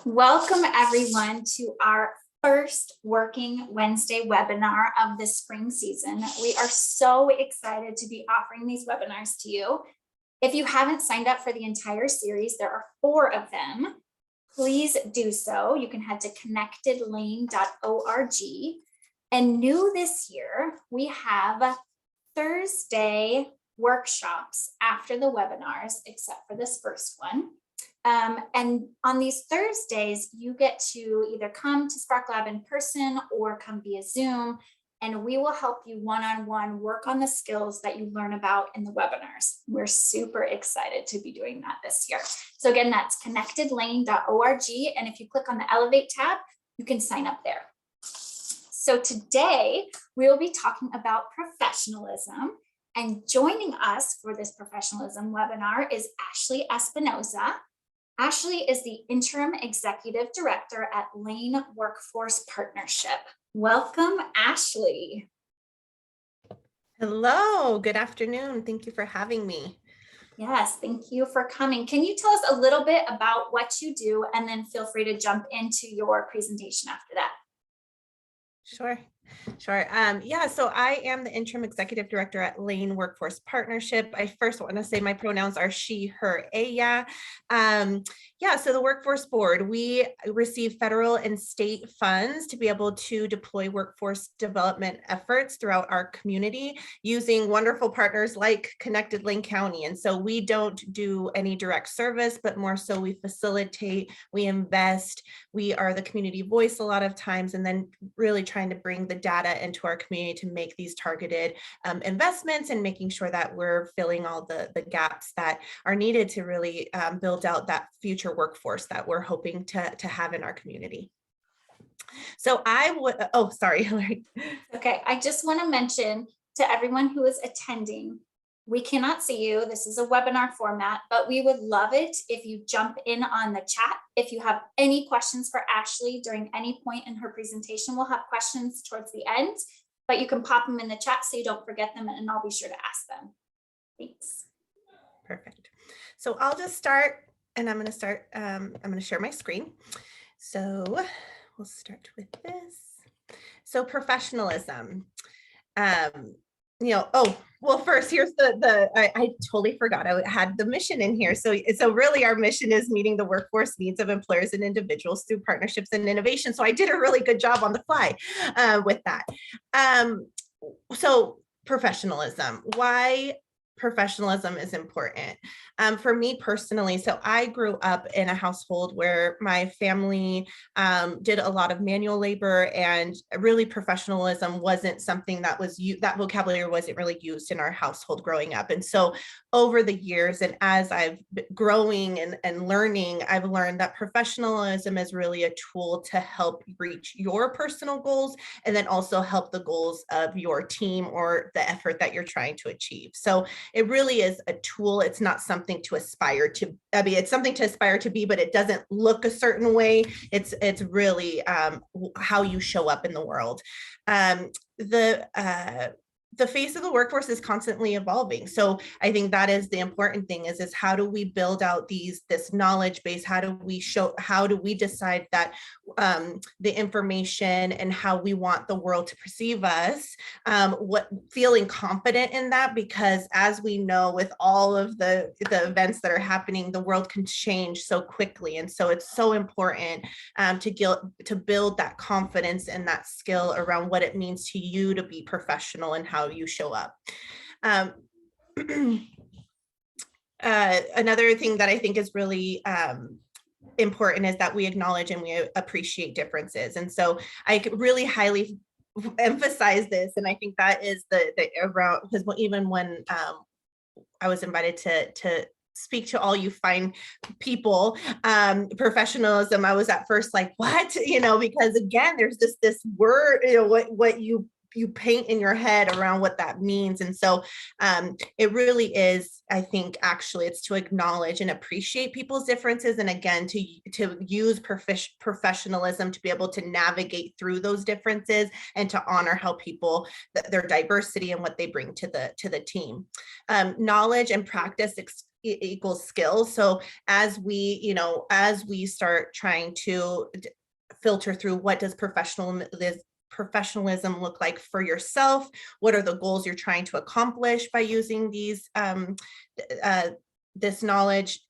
Welcome everyone to our first Working Wednesday webinar of the spring season. We are so excited to be offering these webinars to you. If you haven't signed up for the entire series, there are 4 of them. Please do so. You can head to connectedlane.org. And new this year, we have Thursday workshops after the webinars, except for this first one. And on these Thursdays, you get to either come to Spark Lab in person or come via Zoom, and we will help you one-on-one work on the skills that you learn about in the webinars. We're super excited to be doing that this year. So again, that's connectedlane.org. And if you click on the Elevate tab, you can sign up there. So today we will be talking about professionalism. And joining us for this professionalism webinar is Ashley Espinoza. Ashley is the Interim Executive Director at Lane Workforce Partnership. Welcome, Ashley. Hello, good afternoon. Thank you for having me. Yes, thank you for coming. Can you tell us a little bit about what you do, and then feel free to jump into your presentation after that? Sure. Yeah, so I am the Interim Executive Director at Lane Workforce Partnership. I first want to say my pronouns are she, her, ella. So the Workforce Board, we receive federal and state funds to be able to deploy workforce development efforts throughout our community using wonderful partners like Connected Lane County. And so we don't do any direct service, but more so we facilitate, we invest, we are the community voice a lot of times, and then really trying to bring the data into our community to make these targeted investments and making sure that we're filling all the gaps that are needed to really build out that future workforce that we're hoping to have in our community. So I would, oh, sorry, Hillary. Okay, I just want to mention to everyone who is attending, we cannot see you. This is a webinar format, but we would love it if you jump in on the chat. If you have any questions for Ashley during any point in her presentation, we'll have questions towards the end, but you can pop them in the chat so you don't forget them, and I'll be sure to ask them. Thanks. Perfect. So I'll just start, and I'm going to share my screen. So we'll start with this. So professionalism. First, here's I totally forgot I had the mission in here. So really our mission is meeting the workforce needs of employers and individuals through partnerships and innovation. So I did a really good job on the fly with that. So professionalism, why professionalism is important. For me personally, so I grew up in a household where my family did a lot of manual labor, and really professionalism wasn't something that was that vocabulary wasn't really used in our household growing up. And so over the years, and as I've been growing and learning, I've learned that professionalism is really a tool to help reach your personal goals, and then also help the goals of your team or the effort that you're trying to achieve. So it really is a tool. It's not something to aspire to. I mean, it's something to aspire to be, but it doesn't look a certain way. It's really how you show up in the world. The face of the workforce is constantly evolving. So I think that is the important thing is how do we build out this knowledge base? How do we decide that the information and how we want the world to perceive us, feeling confident in that, because as we know, with all of the events that are happening, the world can change so quickly. And so it's so important to build that confidence and that skill around what it means to you to be professional and how you show up. Another thing that I think is really important is that we acknowledge and we appreciate differences. And so I really highly emphasize this, and I think that is the around, because even when I was invited to speak to all you fine people, professionalism, I was at first like, what? Because again, there's just this word, what you paint in your head around what that means. And so it really is, I think, actually, it's to acknowledge and appreciate people's differences. And again, to use professionalism to be able to navigate through those differences and to honor how people, their diversity and what they bring to the team. Knowledge and practice equals skills. So as we, as we start trying to filter through what does professionalism look like for yourself, what are the goals you're trying to accomplish by using these this knowledge,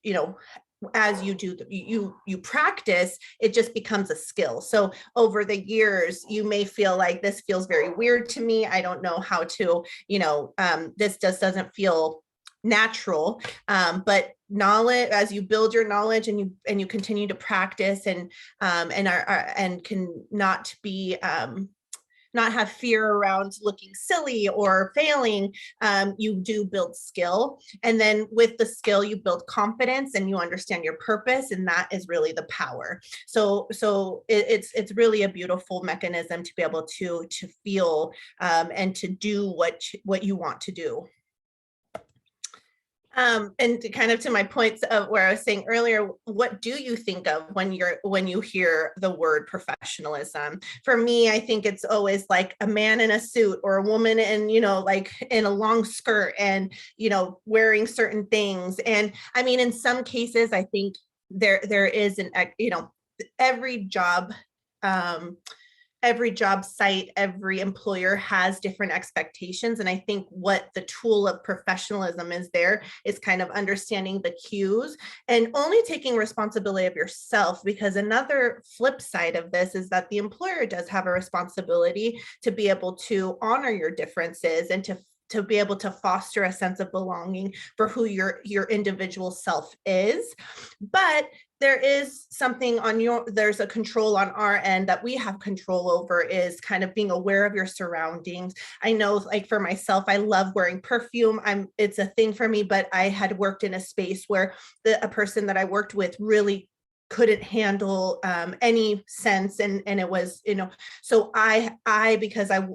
as you do, you practice, it just becomes a skill. So over the years, you may feel like this feels very weird to me. I don't know how to, this just doesn't feel natural. But knowledge, as you build your knowledge and you continue to practice and can not be not have fear around looking silly or failing, you do build skill. And then with the skill, you build confidence and you understand your purpose. And that is really the power. So it's really a beautiful mechanism to be able to feel and to do what you want to do. And kind of to my points of where I was saying earlier, what do you think of when you hear the word professionalism? For me, I think it's always like a man in a suit or a woman in, like in a long skirt and, wearing certain things. And I mean, in some cases, I think there is every job site, every employer has different expectations. And I think what the tool of professionalism is there is kind of understanding the cues and only taking responsibility of yourself, because another flip side of this is that the employer does have a responsibility to be able to honor your differences and to be able to foster a sense of belonging for who your individual self is. But there is something there's a control on our end that we have control over, is kind of being aware of your surroundings. I know, like for myself, I love wearing perfume. It's a thing for me, but I had worked in a space where a person that I worked with really couldn't handle any sense, and it was, so I because I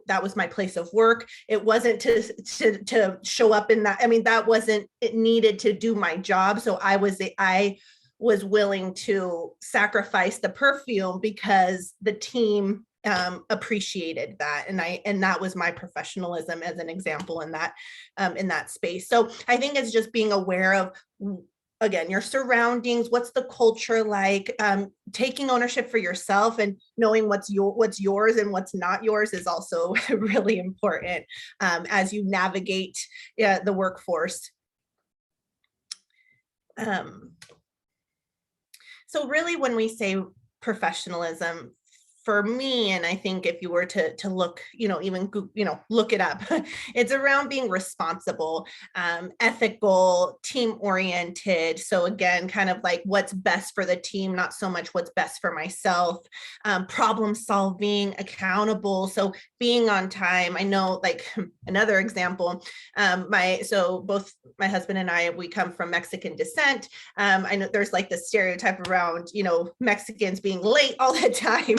that was my place of work. It wasn't to show up in that. I mean, that wasn't it needed to do my job. So I was willing to sacrifice the perfume because the team appreciated that, and that was my professionalism as an example in that space. So I think it's just being aware of, again, your surroundings, what's the culture like, taking ownership for yourself and knowing what's yours and what's not yours is also really important as you navigate the workforce. So really, when we say professionalism, for me, and I think if you were to look, even look it up, it's around being responsible, ethical, team oriented. So again, kind of like what's best for the team, not so much what's best for myself, problem solving, accountable. So being on time. I know, like another example, so both my husband and I, we come from Mexican descent. I know there's like the stereotype around, Mexicans being late all the time.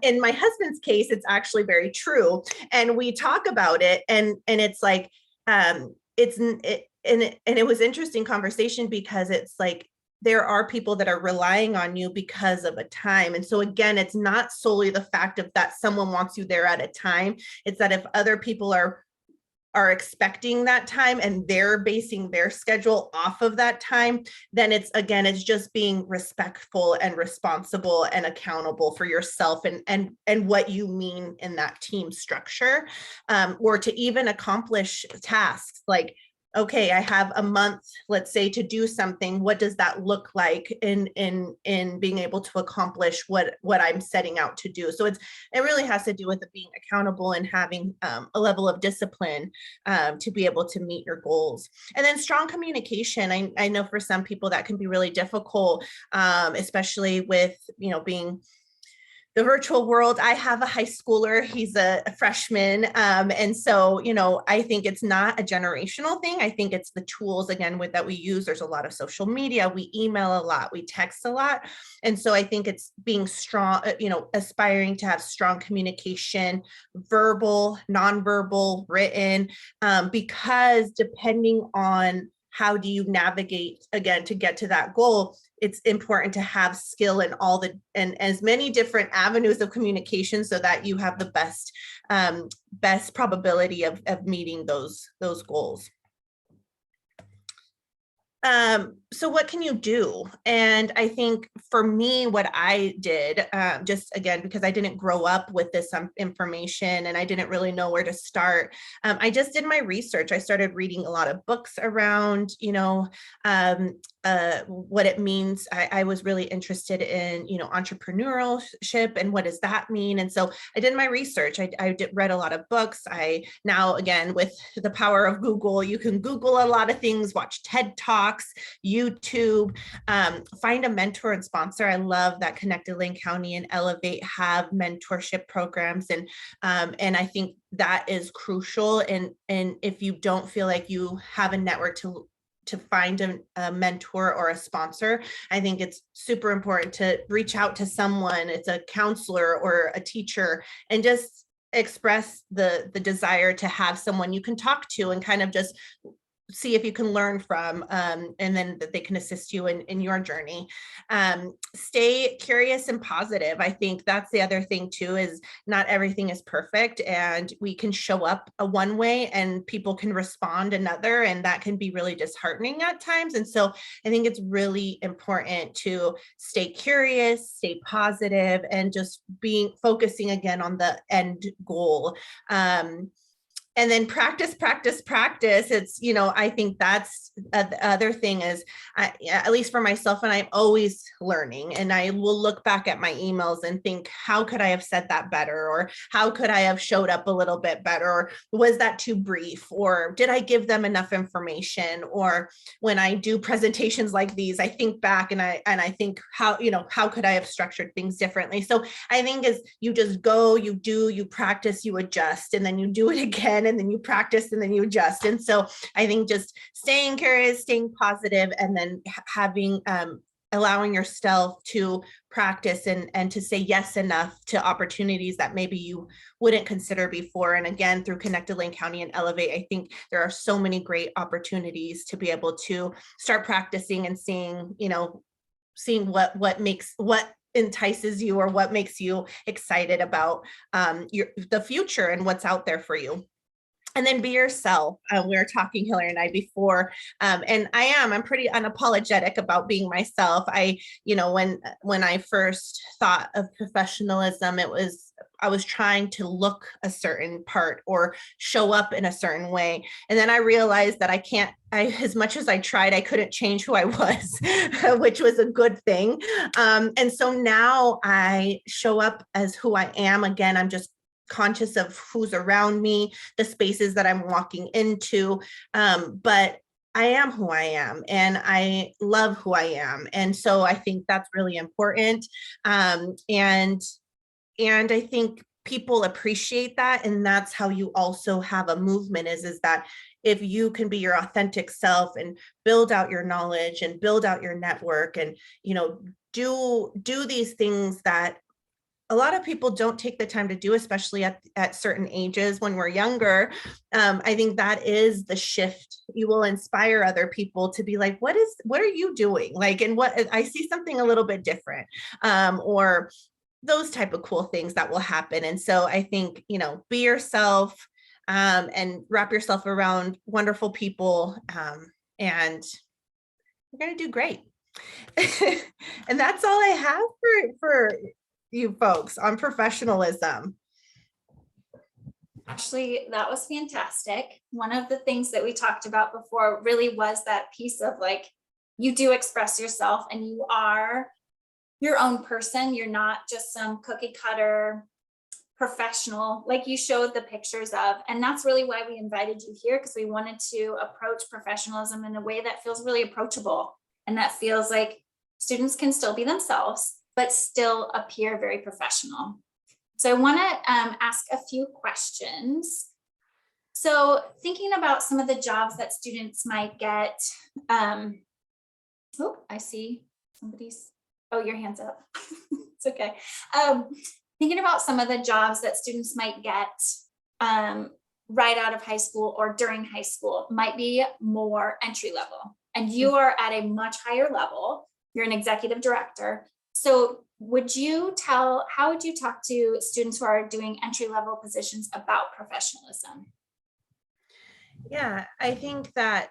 In my husband's case, it's actually very true. And we talk about it, and it's like, it was interesting conversation, because it's like, there are people that are relying on you because of a time. And so again, it's not solely the fact of that someone wants you there at a time. It's that if other people are expecting that time and they're basing their schedule off of that time, then it's just being respectful and responsible and accountable for yourself and what you mean in that team structure, or to even accomplish tasks like, okay, I have a month, let's say, to do something. What does that look like in being able to accomplish what I'm setting out to do? So it really has to do with it being accountable and having a level of discipline to be able to meet your goals. And then strong communication. I know for some people that can be really difficult, especially with, being the virtual world. I have a high schooler, he's a freshman. And so, I think it's not a generational thing. I think it's the tools, again, that we use. There's a lot of social media, we email a lot, we text a lot. And so I think it's being strong, aspiring to have strong communication, verbal, nonverbal, written, because depending on how do you navigate, again, to get to that goal, it's important to have skill in and as many different avenues of communication, so that you have the best probability of meeting those goals. So what can you do? And I think for me, what I did, just again, because I didn't grow up with this information and I didn't really know where to start, I just did my research. I started reading a lot of books around, what it means. I was really interested in, entrepreneurship and what does that mean? And so I did my research. I read a lot of books. I now, again, with the power of Google, you can Google a lot of things, watch TED Talks, YouTube, find a mentor and sponsor. I love that Connected Lane County and Elevate have mentorship programs. And I think that is crucial. And if you don't feel like you have a network to find a mentor or a sponsor, I think it's super important to reach out to someone. It's a counselor or a teacher, and just express the desire to have someone you can talk to and kind of just see if you can learn from, and then that they can assist you in your journey. Stay curious and positive. I think that's the other thing too, is not everything is perfect, and we can show up a one way and people can respond another, and that can be really disheartening at times. And so I think it's really important to stay curious, stay positive, and just focusing again on the end goal. And then practice. It's, I think that's the other thing is, at least for myself, and I'm always learning, and I will look back at my emails and think, how could I have said that better? Or how could I have showed up a little bit better? Or was that too brief? Or did I give them enough information? Or when I do presentations like these, I think back and I think, how could I have structured things differently? So I think is you just go, you do, you practice, you adjust, and then you do it again, and then you practice, and then you adjust. And so I think just staying curious, staying positive, and then having allowing yourself to practice and to say yes enough to opportunities that maybe you wouldn't consider before. And again, through Connected Lane County and Elevate, I think there are so many great opportunities to be able to start practicing and seeing what entices you, or what makes you excited about the future and what's out there for you. And then be yourself. We were talking, Hillary and I, before, and I'm pretty unapologetic about being myself. When I first thought of professionalism, I was trying to look a certain part or show up in a certain way. And then I realized that as much as I tried, I couldn't change who I was, which was a good thing. And so now I show up as who I am. Again, I'm just conscious of who's around me, the spaces that I'm walking into. But I am who I am, and I love who I am. And so I think that's really important. And I think people appreciate that. And that's how you also have a movement is that if you can be your authentic self and build out your knowledge and build out your network and, do these things that a lot of people don't take the time to do, especially at certain ages when we're younger. I think that is the shift. You will inspire other people to be like, what are you doing? Like, and what I see something a little bit different, or those type of cool things that will happen. And so I think, be yourself, and wrap yourself around wonderful people, and you're going to do great. And that's all I have for you folks on professionalism. Actually, that was fantastic. One of the things that we talked about before really was that piece of like, you do express yourself and you are your own person. You're not just some cookie cutter professional like you showed the pictures of. And that's really why we invited you here, because we wanted to approach professionalism in a way that feels really approachable and that feels like students can still be themselves, but still appear very professional. So I want to ask a few questions. So thinking about some of the jobs that students might get, I see somebody's, your hand's up. It's okay. Thinking about some of the jobs that students might get right out of high school or during high school might be more entry level. And you are at a much higher level. You're an executive director. So how would you talk to students who are doing entry level positions about professionalism? Yeah, I think that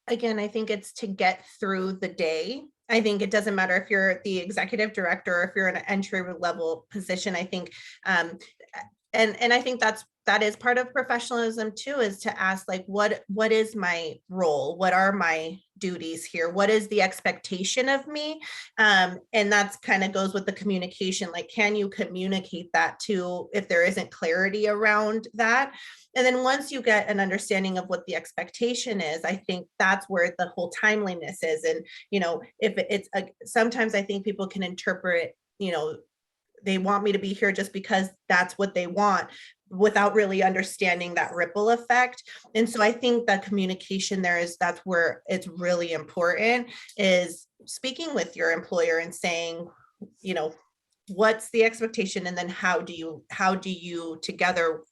Again, I think it's to get through the day. I think it doesn't matter if you're the executive director or if you're in an entry level position. I think, and I think that is part of professionalism too, is to ask like, what is my role? What are my duties here? What is the expectation of me? And that's kind of goes with the communication. Like, can you communicate that to, if there isn't clarity around that? And then once you get an understanding of what the expectation is, I think that's where the whole timeliness is. And, if it's sometimes I think people can interpret, they want me to be here just because that's what they want, without really understanding that ripple effect. And so I think that communication that's where it's really important, is speaking with your employer and saying, what's the expectation, and then how do you together,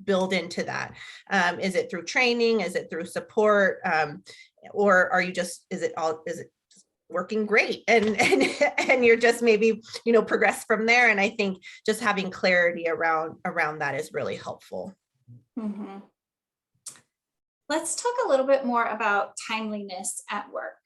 build into that. Is it through training? Is it through support? Or are you just, is it working great, and you're just maybe progress from there? And I think just having clarity around that is really helpful. Mm-hmm. Let's talk a little bit more about timeliness at work.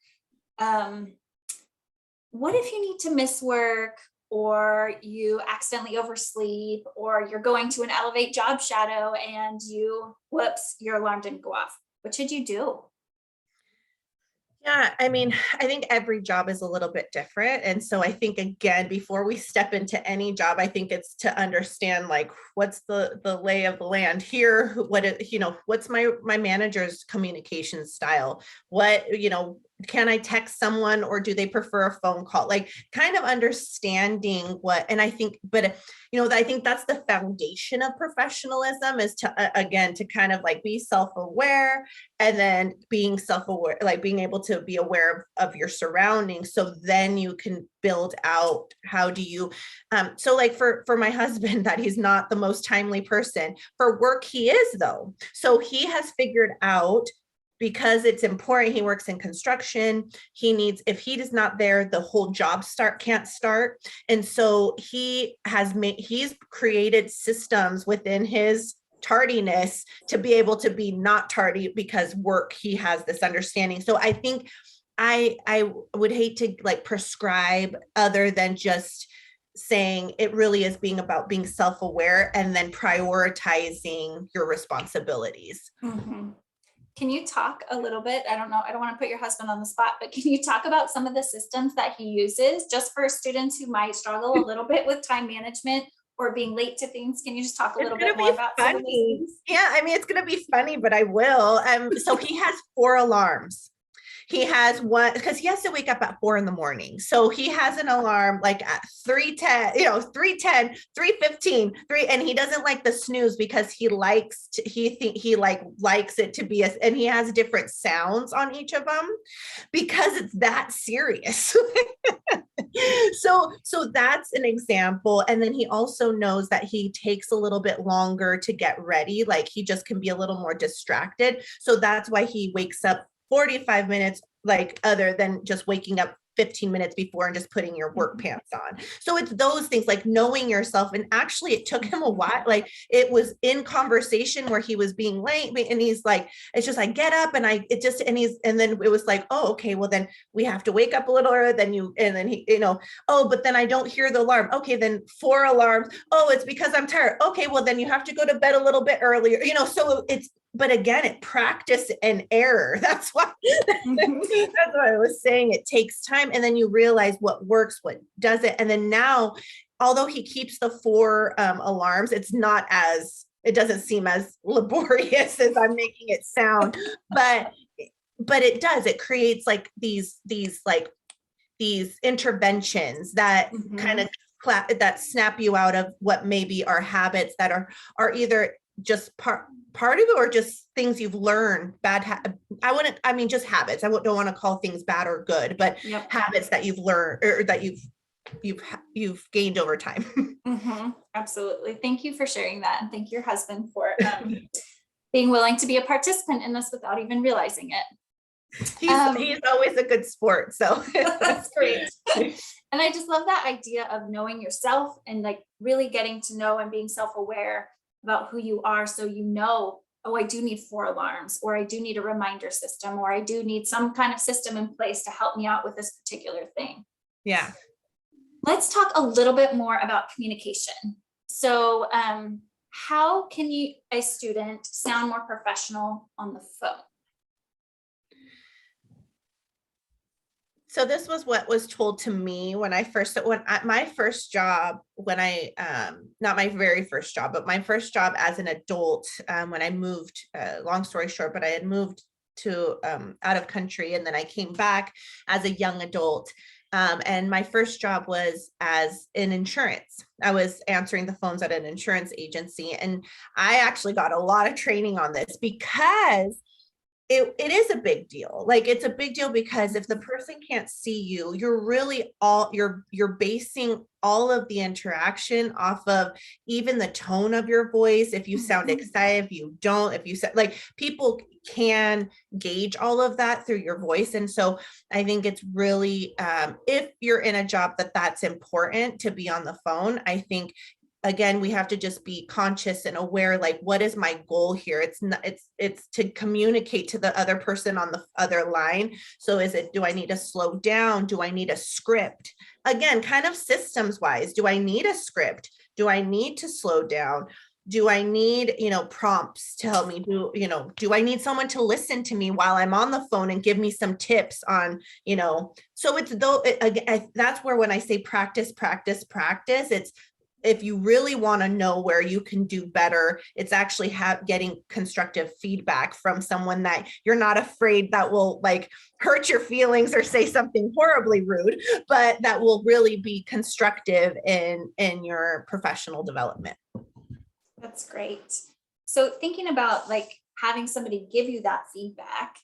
What if you need to miss work, or you accidentally oversleep, or you're going to an Elevate job shadow and your alarm didn't go off? What should you do? Yeah, I mean, I think every job is a little bit different. And so I think, again, before we step into any job, I think it's to understand like, what's the lay of the land here? What's my manager's communication style? Can I text someone, or do they prefer a phone call? Like, kind of understanding what, and I think, but I think that's the foundation of professionalism, is to, again, to kind of like be self-aware, and then being self-aware, like being able to be aware of your surroundings. So then you can build out, how do you, so like for my husband, that he's not the most timely person for work. He is, though. So he has figured out, because it's important, he works in construction, if he is not there, the whole job can't start. And so he's created systems within his tardiness to be able to be not tardy, because work, he has this understanding. So I think I would hate to like prescribe, other than just saying it really is about being self-aware and then prioritizing your responsibilities. Mm-hmm. Can you talk a little bit? I don't know, I don't want to put your husband on the spot, but can you talk about some of the systems that he uses, just for students who might struggle a little bit with time management or being late to things? Can you just talk a little bit more about some of those things? Yeah, I mean, it's going to be funny, but I will. So he has 4 alarms. He has one, because he has to wake up at 4 a.m. So he has an alarm like at 3:10, 3:10, 3:15, 3, and he doesn't like the snooze, because he likes it to be and he has different sounds on each of them, because it's that serious. So that's an example. And then he also knows that he takes a little bit longer to get ready. Like, he just can be a little more distracted. So that's why he wakes up 45 minutes, like, other than just waking up 15 minutes before and just putting your work pants on. So it's those things, like knowing yourself. And actually it took him a while. Like, it was in conversation where he was being late, and he's like, it's just, I get up and and then it was like, oh, okay, well then we have to wake up a little earlier than you. And then he, oh, but then I don't hear the alarm. Okay, then 4 alarms. Oh, it's because I'm tired. Okay, well then you have to go to bed a little bit earlier, so but again, it practice and error. That's why I was saying it takes time. And then you realize what works, what doesn't. And then now, although he keeps the 4 alarms, it doesn't seem as laborious as I'm making it sound, but it does. It creates like these interventions that kind of that snap you out of what maybe are habits that are either just part of it, or just things you've learned, just habits. I don't want to call things bad or good, but habits that you've learned, or that you've gained over time. Mm-hmm. Absolutely. Thank you for sharing that. And thank your husband for being willing to be a participant in this without even realizing it. He's always a good sport. So that's great. And I just love that idea of knowing yourself and like really getting to know and being self-aware about who you are. So oh, I do need 4 alarms, or I do need a reminder system, or I do need some kind of system in place to help me out with this particular thing. Yeah. Let's talk a little bit more about communication. So, how can a student sound more professional on the phone? So this was what was told to me when my first job, not my very first job, but my first job as an adult, when I moved, long story short, but I had moved to out of country, and then I came back as a young adult. And my first job was as in insurance. I was answering the phones at an insurance agency, and I actually got a lot of training on this because it is a big deal. Like, it's a big deal because if the person can't see you, you're basing all of the interaction off of even the tone of your voice. If you sound excited, if you don't, if you said, like, people can gauge all of that through your voice. And so I think it's really, if you're in a job that's important to be on the phone, I think, again, we have to just be conscious and aware, like, what is my goal here? It's to communicate to the other person on the other line. So do I need to slow down? Do I need a script? Again, kind of systems wise, do I need a script? Do I need to slow down? Do I need, prompts to help me do I need someone to listen to me while I'm on the phone and give me some tips on, so it's that's where, when I say practice, it's, if you really want to know where you can do better, it's actually getting constructive feedback from someone that you're not afraid that will, like, hurt your feelings or say something horribly rude, but that will really be constructive in your professional development. That's great. So thinking about, like, having somebody give you that feedback,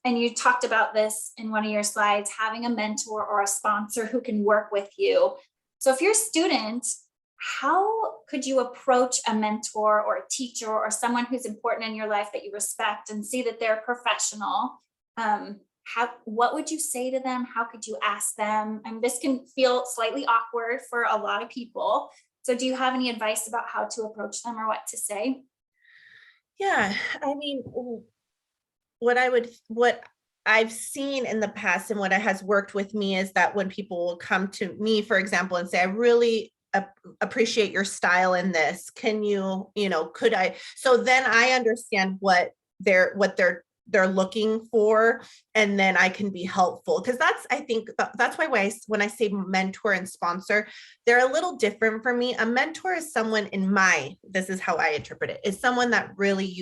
and you talked about this in one of your slides, having a mentor or a sponsor who can work with you. So if you're a student, how could you approach a mentor or a teacher or someone who's important in your life that you respect and see that they're professional? What would you say to them? How could you ask them? And this can feel slightly awkward for a lot of people. So do you have any advice about how to approach them or what to say? Yeah, I mean, what I've seen in the past and what has worked with me is that when people will come to me, for example, and say, I really appreciate your style in this. Can could I? So then I understand what they're looking for, and then I can be helpful. Because I think that's why when I say mentor and sponsor, they're a little different for me. A mentor is someone this is how I interpret it, is someone that really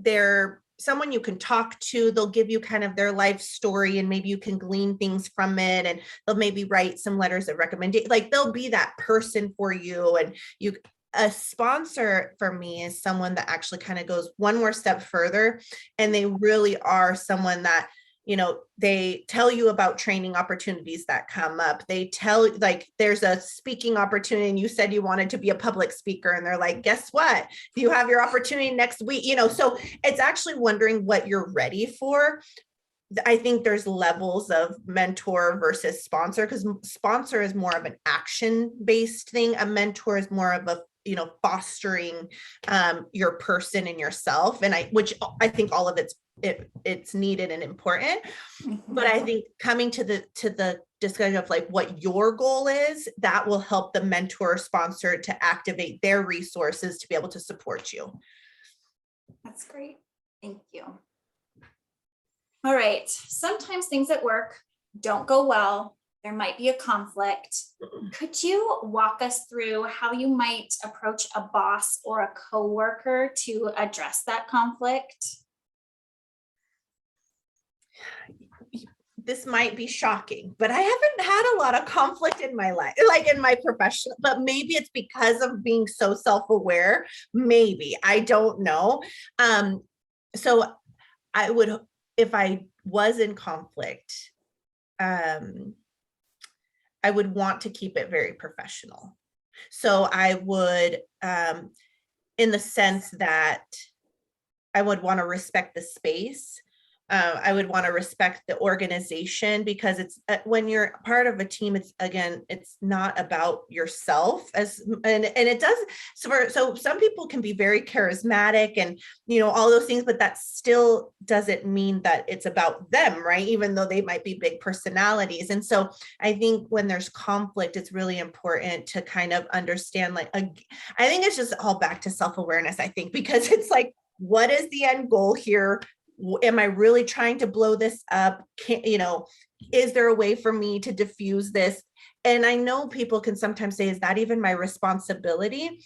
they're someone you can talk to. They'll give you kind of their life story, and maybe you can glean things from it, and they'll maybe write some letters of recommendation. Like, they'll be that person for you. And a sponsor for me is someone that actually kind of goes one more step further, and they really are someone that, they tell you about training opportunities that come up. They tell, like, there's a speaking opportunity and you said you wanted to be a public speaker, and they're like, guess what? You have your opportunity next week, so it's actually wondering what you're ready for. I think there's levels of mentor versus sponsor, because sponsor is more of an action-based thing. A mentor is more of a, fostering your person and yourself. And which I think all of it's needed and important. But I think coming to the discussion of, like, what your goal is, that will help the mentor or sponsor to activate their resources to be able to support you. That's great. Thank you. All right. Sometimes things at work don't go well. There might be a conflict. Could you walk us through how you might approach a boss or a coworker to address that conflict? This might be shocking, but I haven't had a lot of conflict in my life, like in my profession, but maybe it's because of being so self-aware. Maybe, I don't know. So I would, if I was in conflict, I would want to keep it very professional. So I would, in the sense that I would want to respect the space, I would want to respect the organization, because it's when you're part of a team, it's again, it's not about yourself and it does. So some people can be very charismatic and, all those things, but that still doesn't mean that it's about them, right? Even though they might be big personalities. And so I think when there's conflict, it's really important to kind of understand, like, I think it's just all back to self-awareness, I think, because it's like, what is the end goal here? Am I really trying to blow this up? Is there a way for me to diffuse this? And I know people can sometimes say, is that even my responsibility?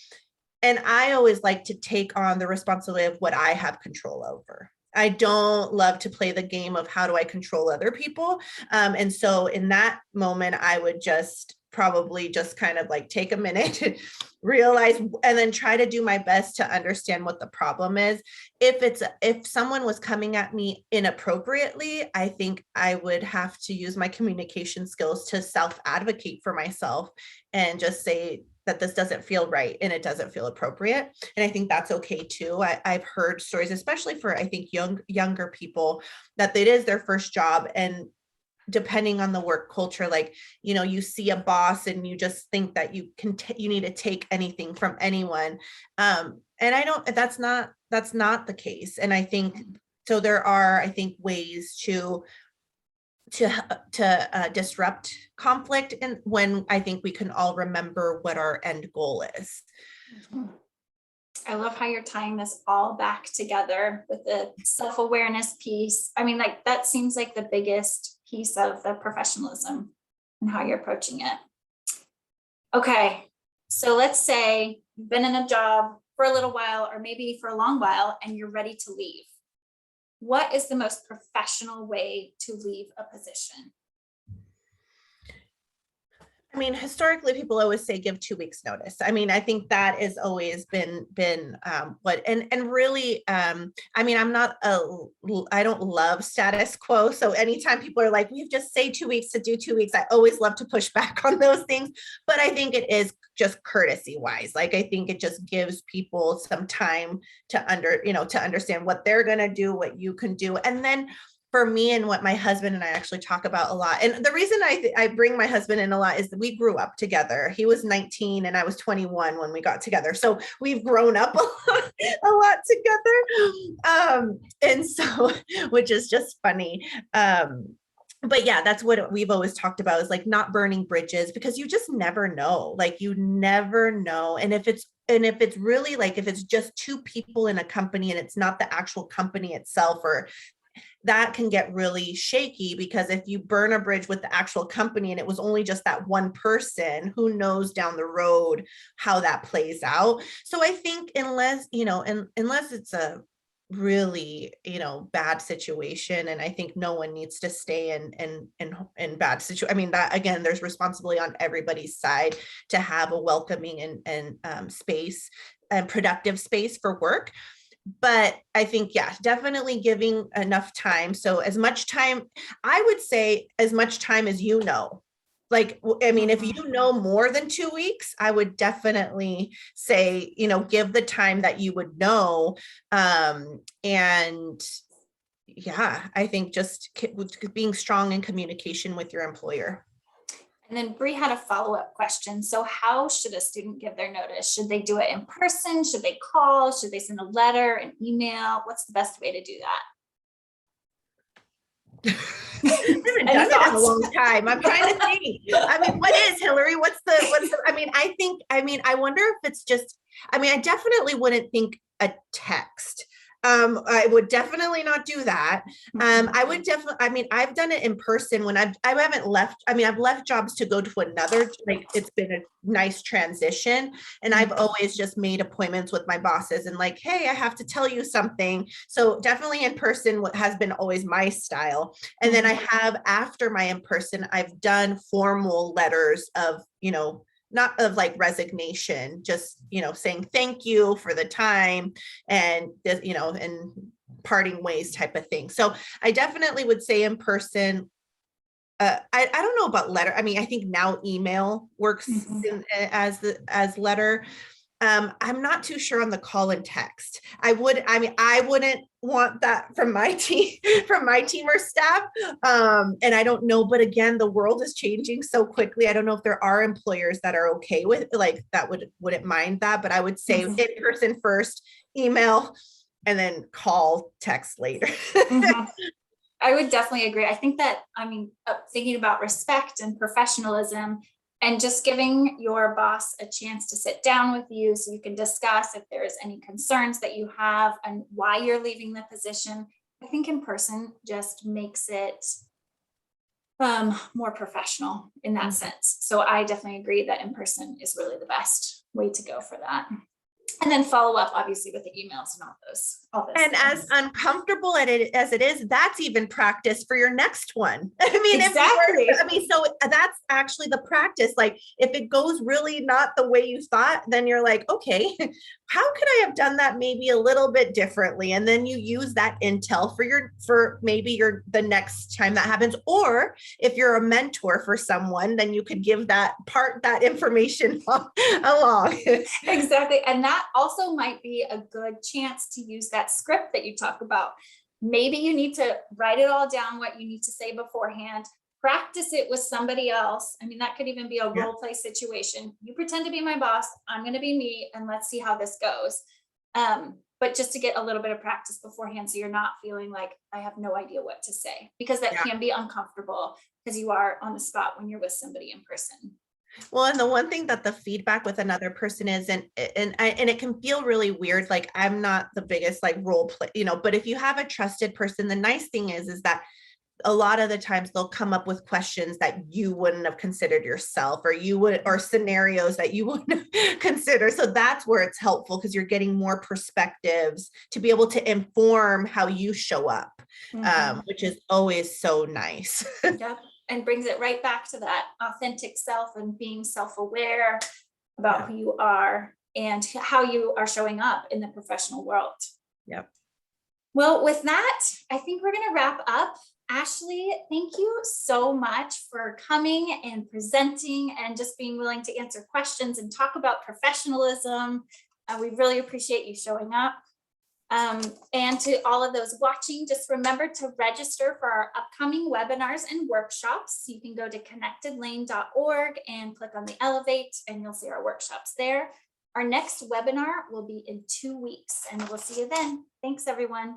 And I always like to take on the responsibility of what I have control over. I don't love to play the game of how do I control other people. And so in that moment, I would just probably just kind of like take a minute, realize, and then try to do my best to understand what the problem is. If someone was coming at me inappropriately, I think I would have to use my communication skills to self-advocate for myself and just say that this doesn't feel right and it doesn't feel appropriate. And I think that's okay too. I've heard stories, especially for, I think, younger people, that it is their first job, and depending on the work culture, like, you see a boss and you just think that you need to take anything from anyone. And that's not the case. And I think, so there are, I think, ways to disrupt conflict, and when I think we can all remember what our end goal is. I love how you're tying this all back together with the self-awareness piece. I mean, like, that seems like the biggest piece of the professionalism and how you're approaching it. Okay, so let's say you've been in a job for a little while, or maybe for a long while, and you're ready to leave. What is the most professional way to leave a position? I mean, historically, people always say give 2 weeks notice. I mean, I think that has always been what, and really, I mean, I don't love status quo. So anytime people are like, we just say 2 weeks to do 2 weeks, I always love to push back on those things. But I think it is just courtesy wise. Like, I think it just gives people some time to understand what they're going to do, what you can do. And then for me, and what my husband and I actually talk about a lot, and the reason I bring my husband in a lot is that we grew up together. He was 19 and I was 21 when we got together. So we've grown up a lot together. And so, which is just funny. But yeah, that's what we've always talked about, is like not burning bridges, because you just never know. Like, you never know. And if it's really like, if it's just two people in a company and it's not the actual company itself, or that can get really shaky, because if you burn a bridge with the actual company and it was only just that one person, who knows down the road how that plays out. So I think unless it's a really, bad situation, and I think no one needs to stay in bad situation. I mean, that again, there's responsibility on everybody's side to have a welcoming and space and productive space for work. But I think, yeah, definitely giving enough time. So as much time, I would say as much time as like, I mean, if you know more than 2 weeks, I would definitely say, give the time that you would know. And yeah, I think just being strong in communication with your employer. And then Bree had a follow-up question. So how should a student give their notice? Should they do it in person? Should they call? Should they send a letter, an email? What's the best way to do that? I haven't done it in a long time. I'm trying to think. I mean, what is, Hillary? I wonder if it's just, I definitely wouldn't think a text. I would definitely not do that. I would definitely, I've done it in person when I haven't left. I've left jobs to go to another, like, it's been a nice transition. And I've always just made appointments with my bosses and like, hey, I have to tell you something. So definitely in person, what has been always my style. And then I have, after my in person, I've done formal letters of, not of like resignation, just, saying thank you for the time and, and parting ways type of thing. So I definitely would say in person. I don't know about letter. I think now email works as letter. I'm not too sure on the call and text. I wouldn't want that from my team, or staff. And I don't know, but again, the world is changing so quickly. I don't know if there are employers that are okay with like that wouldn't mind that, but I would say in person first, email, and then call, text later. Mhm. I would definitely agree. I think that, thinking about respect and professionalism and just giving your boss a chance to sit down with you so you can discuss if there's any concerns that you have and why you're leaving the position. I think in person just makes it more professional in that sense. So I definitely agree that in person is really the best way to go for that. And then follow up obviously with the emails and all those And as things. uncomfortable as it is, that's even practice for your next one. I mean, Exactly. so that's actually the practice. Like if it goes really not the way you thought, then you're like, okay, how could I have done that maybe a little bit differently? And then you use that intel for maybe the next time that happens. Or if you're a mentor for someone, then you could give that information along. Exactly. And that also might be a good chance to use that script that you talk about. Maybe you need to write it all down, what you need to say beforehand, practice it with somebody else. I mean, that could even be a role play situation. You pretend to be my boss, I'm going to be me, and let's see how this goes. But just to get a little bit of practice beforehand, so you're not feeling like I have no idea what to say, because that can be uncomfortable because you are on the spot when you're with somebody in person. Well, and the one thing that the feedback with another person is, and it can feel really weird. Like I'm not the biggest like role play, but if you have a trusted person, the nice thing is that a lot of the times they'll come up with questions that you wouldn't have considered yourself, or scenarios that you wouldn't consider. So that's where it's helpful because you're getting more perspectives to be able to inform how you show up, which is always so nice. Yep. And brings it right back to that authentic self and being self-aware about who you are and how you are showing up in the professional world. Yep. Well, with that, I think we're going to wrap up. Ashley, thank you so much for coming and presenting and just being willing to answer questions and talk about professionalism. We really appreciate you showing up. And to all of those watching, just remember to register for our upcoming webinars and workshops. You can go to connectedlane.org and click on the Elevate, and you'll see our workshops there. Our next webinar will be in 2 weeks, and we'll see you then. Thanks, everyone.